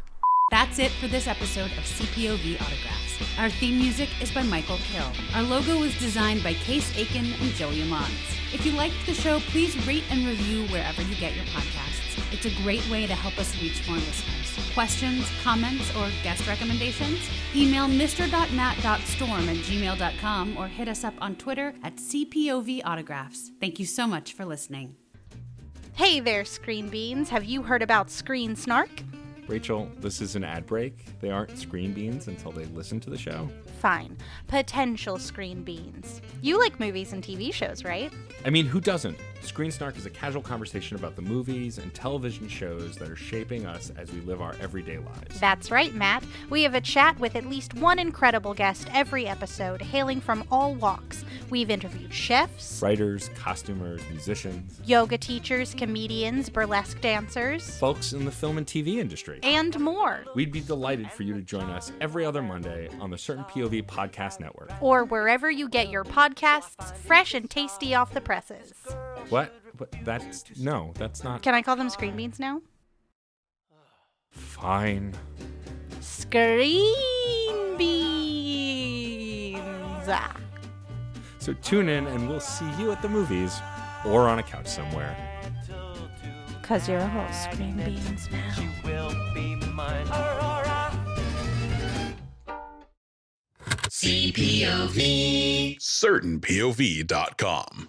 That's it for this episode of CPOV Autographs. Our theme music is by Michael Kill. Our logo was designed by Case Aiken and Joey Amons. If you liked the show, please rate and review wherever you get your podcasts. It's a great way to help us reach more listeners. Questions, comments, or guest recommendations? Email mr.nat.storm@gmail.com or hit us up on Twitter at CPOV Autographs. Thank you so much for listening. Hey there, Screen Beans. Have you heard about Screen Snark? Rachel, this is an ad break. They aren't screen beans until they listen to the show. Fine. Potential Screen Beans. You like movies and TV shows, right? I mean, who doesn't? Screen Snark is a casual conversation about the movies and television shows that are shaping us as we live our everyday lives. That's right, Matt. We have a chat with at least one incredible guest every episode, hailing from all walks. We've interviewed chefs, writers, costumers, musicians, yoga teachers, comedians, burlesque dancers, folks in the film and TV industry, and more. We'd be delighted for you to join us every other Monday on the Certain POV Podcast Network. Or wherever you get your podcasts, fresh and tasty off the presses. What? That's not... Can I call them Screen Beans now? Fine. Screen Beans! So tune in and we'll see you at the movies or on a couch somewhere. 'Cause you're all Screen Beans now. She will be mine. Aurora. CPOV. CertainPOV.com.